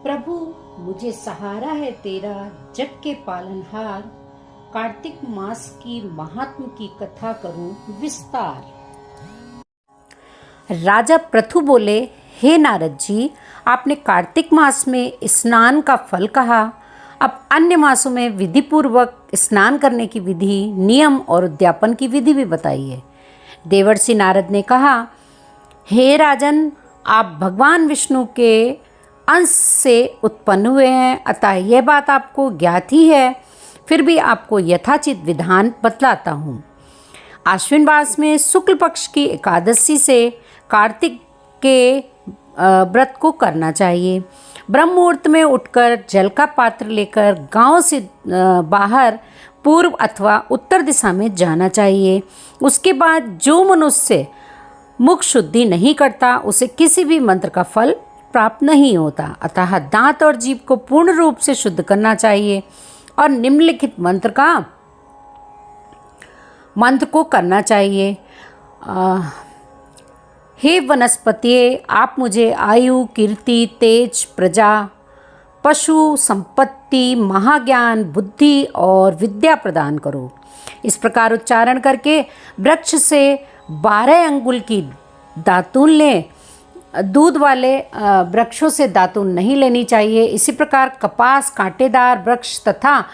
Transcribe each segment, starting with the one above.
प्रभु मुझे सहारा है तेरा, जग के पालनहार। कार्तिक मास की महात्म की कथा करूं विस्तार। राजा पृथु बोले, हे नारद जी, आपने कार्तिक मास में स्नान का फल कहा। अब अन्य मासों में विधि पूर्वक स्नान करने की विधि, नियम और उद्यापन की विधि भी बताइए। देवर्षि नारद ने कहा, हे राजन, आप भगवान विष्णु के अंश से उत्पन्न हुए हैं, अतः यह बात आपको ज्ञात ही है। फिर भी आपको यथाचित विधान बतलाता हूँ। आश्विन मास में शुक्ल पक्ष की एकादशी से कार्तिक के व्रत को करना चाहिए। ब्रह्म मुहूर्त में उठकर जल का पात्र लेकर गांव से बाहर पूर्व अथवा उत्तर दिशा में जाना चाहिए। उसके बाद जो मनुष्य मुख शुद्धि नहीं करता, उसे किसी भी मंत्र का फल प्राप्त नहीं होता। अतः दांत और जीभ को पूर्ण रूप से शुद्ध करना चाहिए और निम्नलिखित मंत्र को करना चाहिए। हे वनस्पतिये, आप मुझे आयु, कीर्ति, तेज, प्रजा, पशु, संपत्ति, महाज्ञान, बुद्धि और विद्या प्रदान करो। इस प्रकार उच्चारण करके वृक्ष से 12 अंगुल की दातून लें। दूध वाले वृक्षों से दातून नहीं लेनी चाहिए। इसी प्रकार कपास, कांटेदार वृक्ष तथा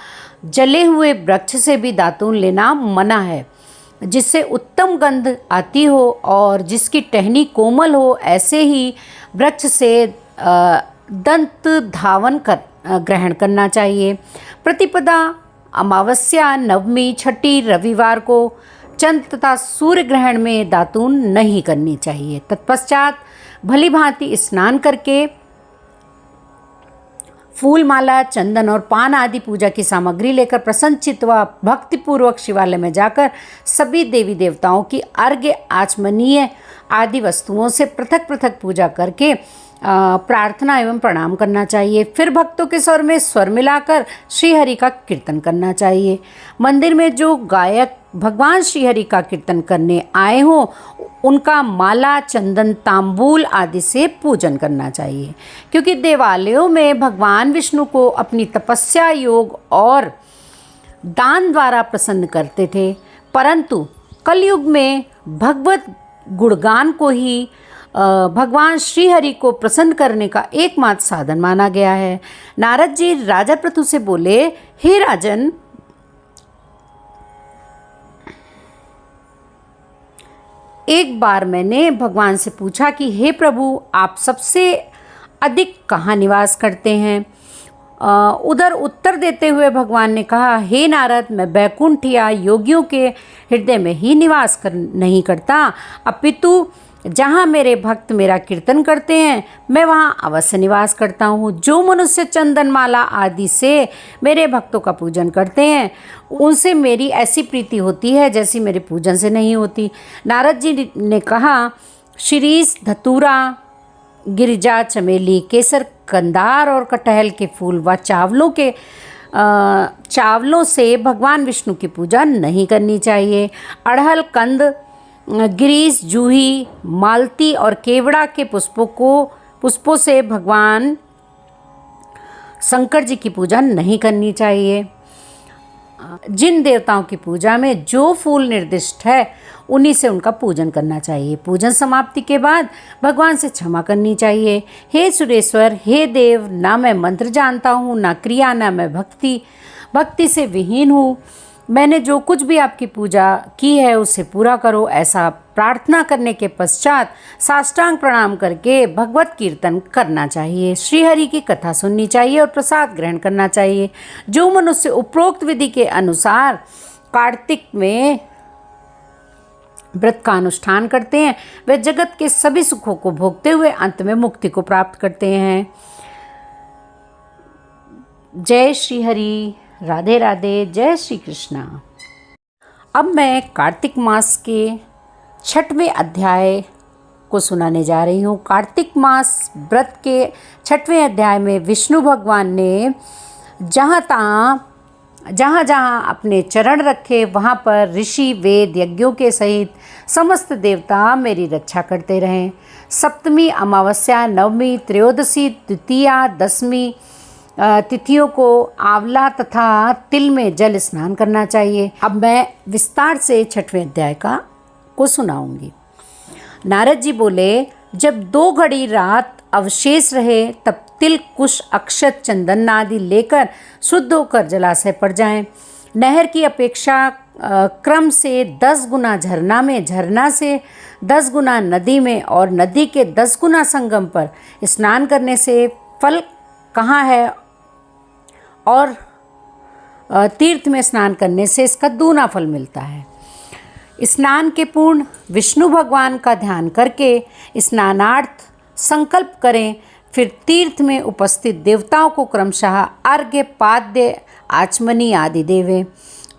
जले हुए वृक्ष से भी दातून लेना मना है। जिससे उत्तम गंध आती हो और जिसकी टहनी कोमल हो, ऐसे ही वृक्ष से दंत धावन ग्रहण करना चाहिए। प्रतिपदा, अमावस्या, नवमी, छठी, रविवार को चंद्र तथा सूर्य ग्रहण में दातून नहीं करनी चाहिए। तत्पश्चात भली भांति स्नान करके फूल, माला, चंदन और पान आदि पूजा की सामग्री लेकर प्रसन्नचित्त व भक्तिपूर्वक शिवालय में जाकर सभी देवी देवताओं की अर्घ्य, आचमनीय आदि वस्तुओं से पृथक पृथक पूजा करके प्रार्थना एवं प्रणाम करना चाहिए। फिर भक्तों के स्वर में स्वर मिलाकर श्रीहरि का कीर्तन करना चाहिए। मंदिर में जो गायक भगवान श्रीहरि का कीर्तन करने आए हों, उनका माला, चंदन, तांबूल आदि से पूजन करना चाहिए, क्योंकि देवालयों में भगवान विष्णु को अपनी तपस्या, योग और दान द्वारा प्रसन्न करते थे। परंतु कलयुग में भगवत गुणगान को ही भगवान श्रीहरि को प्रसन्न करने का एकमात्र साधन माना गया है। नारद जी राजा पृथु से बोले, हे राजन, एक बार मैंने भगवान से पूछा कि हे प्रभु, आप सबसे अधिक कहाँ निवास करते हैं? उधर उत्तर देते हुए भगवान ने कहा, हे नारद, मैं वैकुंठ या योगियों के हृदय में ही निवास नहीं करता, अपितु जहाँ मेरे भक्त मेरा कीर्तन करते हैं, मैं वहाँ अवश्य निवास करता हूँ। जो मनुष्य चंदन, माला आदि से मेरे भक्तों का पूजन करते हैं, उनसे मेरी ऐसी प्रीति होती है जैसी मेरे पूजन से नहीं होती। नारद जी ने कहा, शिरीष, धतूरा, गिरिजा, चमेली, केसर, कंदार और कटहल के फूल व चावलों से भगवान विष्णु की पूजा नहीं करनी चाहिए। अड़हल, कंद, गिरीश, जूही, मालती और केवड़ा के पुष्पों से भगवान शंकर जी की पूजा नहीं करनी चाहिए। जिन देवताओं की पूजा में जो फूल निर्दिष्ट है, उन्हीं से उनका पूजन करना चाहिए। पूजन समाप्ति के बाद भगवान से क्षमा करनी चाहिए। हे सुरेश्वर, हे देव, ना मैं मंत्र जानता हूँ, ना क्रिया, ना मैं भक्ति से विहीन हूँ। मैंने जो कुछ भी आपकी पूजा की है उसे पूरा करो। ऐसा प्रार्थना करने के पश्चात साष्टांग प्रणाम करके भगवत कीर्तन करना चाहिए। श्रीहरि की कथा सुननी चाहिए और प्रसाद ग्रहण करना चाहिए। जो मनुष्य उपरोक्त विधि के अनुसार कार्तिक में व्रत का अनुष्ठान करते हैं, वे जगत के सभी सुखों को भोगते हुए अंत में मुक्ति को प्राप्त करते हैं। जय श्रीहरि, राधे राधे, जय श्री कृष्णा। अब मैं कार्तिक मास के 6वें अध्याय को सुनाने जा रही हूँ। कार्तिक मास व्रत के 6वें अध्याय में विष्णु भगवान ने जहाँ जहाँ अपने चरण रखे, वहाँ पर ऋषि, वेद, यज्ञों के सहित समस्त देवता मेरी रक्षा करते रहें। सप्तमी, अमावस्या, नवमी, त्रयोदशी, द्वितीया, दशमी तिथियों को आंवला तथा तिल में जल स्नान करना चाहिए। अब मैं विस्तार से 6वें अध्याय को सुनाऊंगी। नारद जी बोले, जब 2 घड़ी रात अवशेष रहे तब तिल, कुश, अक्षत, चंदन आदि लेकर शुद्ध होकर जलाशय पर जाएं। नहर की अपेक्षा क्रम से 10 गुना झरना में, झरना से 10 गुना नदी में और नदी के 10 गुना संगम पर स्नान करने से फल कहाँ है, और तीर्थ में स्नान करने से इसका दूना फल मिलता है। स्नान के पूर्ण विष्णु भगवान का ध्यान करके स्नानार्थ संकल्प करें। फिर तीर्थ में उपस्थित देवताओं को क्रमशः अर्घ्य, पाद्य, आचमनी आदि देवें।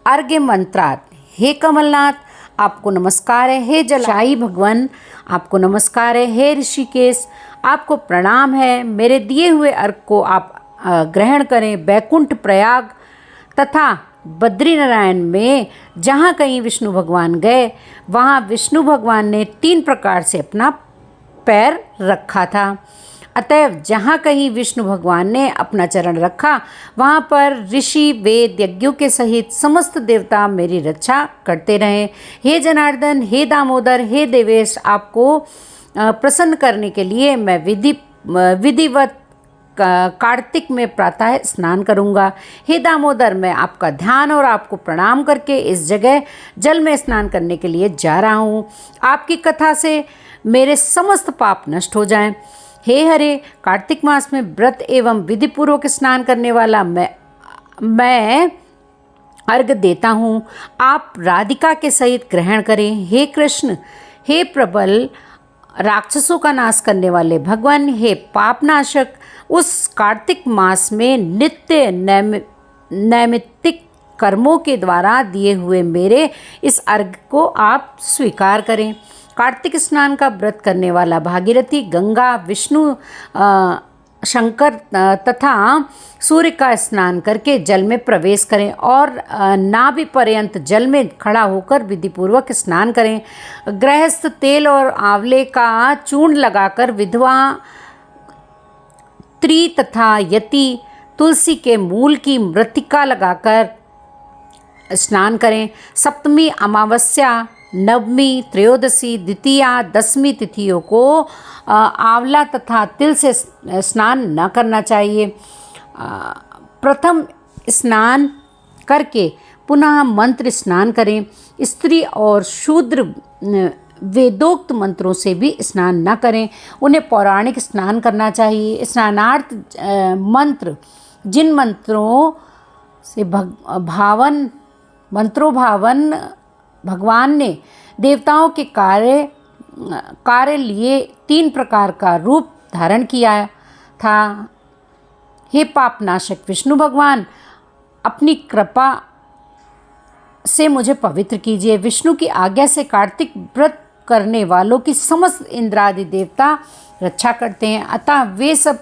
अर्घ्य मंत्रार्थ, हे कमलनाथ आपको नमस्कार है, हे जलशाही भगवान आपको नमस्कार है, हे ऋषिकेश आपको प्रणाम है, मेरे दिए हुए अर्घ को आप ग्रहण करें। वैकुंठ, प्रयाग तथा बद्रीनारायण में जहाँ कहीं विष्णु भगवान गए वहाँ विष्णु भगवान ने 3 प्रकार से अपना पैर रखा था। अतएव जहाँ कहीं विष्णु भगवान ने अपना चरण रखा वहाँ पर ऋषि, वेद, यज्ञों के सहित समस्त देवता मेरी रक्षा करते रहे। हे जनार्दन, हे दामोदर, हे देवेश, आपको प्रसन्न करने के लिए मैं विधिवत कार्तिक में प्रातः स्नान करूंगा। हे दामोदर, मैं आपका ध्यान और आपको प्रणाम करके इस जगह जल में स्नान करने के लिए जा रहा हूँ। आपकी कथा से मेरे समस्त पाप नष्ट हो जाएं। हे हरे, कार्तिक मास में व्रत एवं विधिपूर्वक स्नान करने वाला मैं अर्घ देता हूँ, आप राधिका के सहित ग्रहण करें। हे कृष्ण, हे प्रबल राक्षसों का नाश करने वाले भगवान, हे पापनाशक, उस कार्तिक मास में नित्य नैमित्तिक कर्मों के द्वारा दिए हुए मेरे इस अर्घ को आप स्वीकार करें। कार्तिक स्नान का व्रत करने वाला भागीरथी, गंगा, विष्णु, शंकर तथा सूर्य का स्नान करके जल में प्रवेश करें और नाभि पर्यंत जल में खड़ा होकर विधिपूर्वक स्नान करें। गृहस्थ तेल और आंवले का चूर्ण लगाकर विधवा, स्त्री तथा यति तुलसी के मूल की मृत्तिका लगाकर स्नान करें। सप्तमी, अमावस्या, नवमी, त्रयोदशी, द्वितीया, दशमी तिथियों को आंवला तथा तिल से स्नान न करना चाहिए। प्रथम स्नान करके पुनः मंत्र स्नान करें। स्त्री और शूद्र वेदोक्त मंत्रों से भी स्नान न करें, उन्हें पौराणिक स्नान करना चाहिए। स्नानार्थ मंत्र, जिन मंत्रों से मंत्रोभावन भगवान ने देवताओं के कार्य लिए 3 प्रकार का रूप धारण किया था। हे पापनाशक विष्णु भगवान, अपनी कृपा से मुझे पवित्र कीजिए। विष्णु की आज्ञा से कार्तिक व्रत करने वालों की समस्त इंद्रादि देवता रक्षा करते हैं, अतः वे सब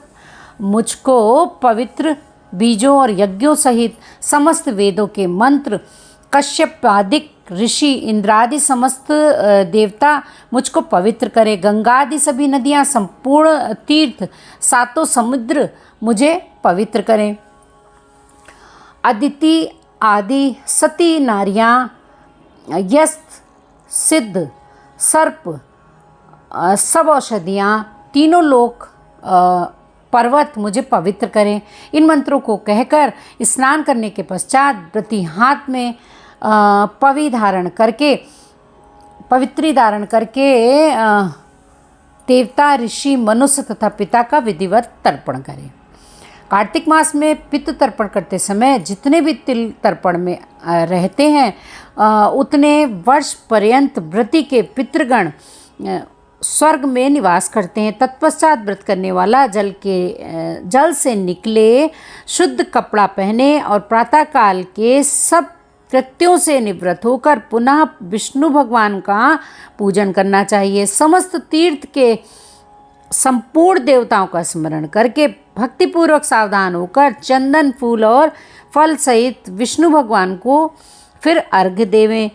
मुझको पवित्र बीजों और यज्ञों सहित समस्त वेदों के मंत्र, कश्यपादिक ऋषि, इंद्रादि समस्त देवता मुझको पवित्र करें। गंगादि सभी नदियाँ, संपूर्ण तीर्थ, 7 समुद्र मुझे पवित्र करें। अदिति आदि सती नारियाँ, यस्त्र, सिद्ध, सर्प, सब औषधियाँ, तीनों लोक, पर्वत मुझे पवित्र करें। इन मंत्रों को कहकर स्नान करने के पश्चात व्रती हाथ में पवित्री धारण करके देवता, ऋषि, मनुष्य तथा पिता का विधिवत तर्पण करें। कार्तिक मास में पितृ तर्पण करते समय जितने भी तिल तर्पण में रहते हैं उतने वर्ष पर्यंत व्रती के पितृगण स्वर्ग में निवास करते हैं। तत्पश्चात व्रत करने वाला जल से निकले शुद्ध कपड़ा पहने और प्रातःकाल के सब कृत्यों से निवृत्त होकर पुनः विष्णु भगवान का पूजन करना चाहिए। समस्त तीर्थ के संपूर्ण देवताओं का स्मरण करके भक्तिपूर्वक सावधान होकर चंदन, फूल और फल सहित विष्णु भगवान को फिर अर्घ्य देवें।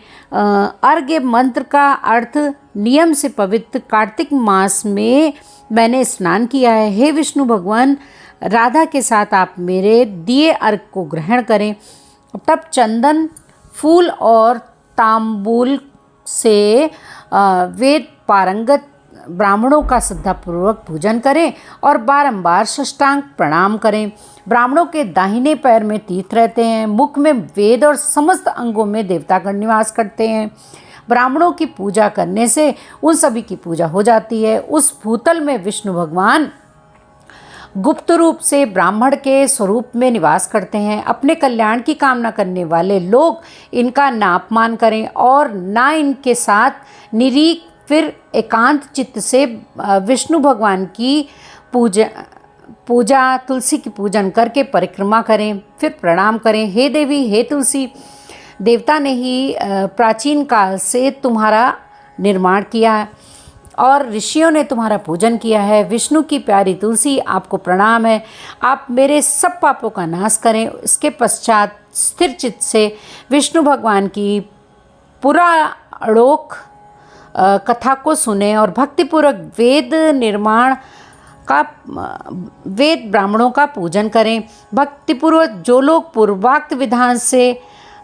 अर्घ्य मंत्र का अर्थ नियम से पवित्र कार्तिक मास में मैंने स्नान किया है। हे विष्णु भगवान, राधा के साथ आप मेरे दिए अर्घ को ग्रहण करें। तब चंदन, फूल और तांबूल से वेद पारंगत ब्राह्मणों का श्रद्धापूर्वक पूजन करें और बारंबार साष्टांग प्रणाम करें। ब्राह्मणों के दाहिने पैर में तीर्थ रहते हैं, मुख में वेद और समस्त अंगों में देवतागण निवास करते हैं। ब्राह्मणों की पूजा करने से उन सभी की पूजा हो जाती है। उस भूतल में विष्णु भगवान गुप्त रूप से ब्राह्मण के स्वरूप में निवास करते हैं। अपने कल्याण की कामना करने वाले लोग इनका ना अपमान करें और ना इनके साथ निरीक फिर एकांत चित्त से विष्णु भगवान की पूजा तुलसी की पूजन करके परिक्रमा करें, फिर प्रणाम करें। हे देवी, हे तुलसी, देवता ने ही प्राचीन काल से तुम्हारा निर्माण किया है और ऋषियों ने तुम्हारा पूजन किया है। विष्णु की प्यारी तुलसी, आपको प्रणाम है। आप मेरे सब पापों का नाश करें। इसके पश्चात स्थिर चित्त से विष्णु भगवान की पुराणोक्त कथा को सुने और भक्तिपूर्वक वेद ब्राह्मणों का पूजन करें। भक्तिपूर्वक जो लोग पूर्वोक्त विधान से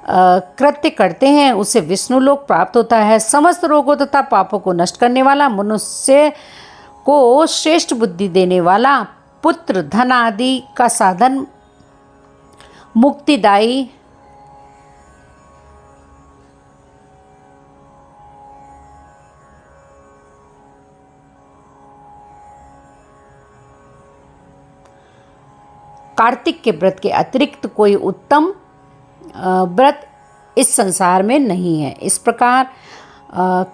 कृत्य करते हैं उसे विष्णु लोक प्राप्त होता है। समस्त रोगों तथा पापों को नष्ट करने वाला, मनुष्य को श्रेष्ठ बुद्धि देने वाला, पुत्र धन आदि का साधन, मुक्तिदायी, कार्तिक के व्रत के अतिरिक्त कोई उत्तम व्रत इस संसार में नहीं है। इस प्रकार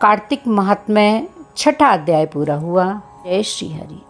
कार्तिक महात्म्य 6ठा अध्याय पूरा हुआ। जय श्री हरि।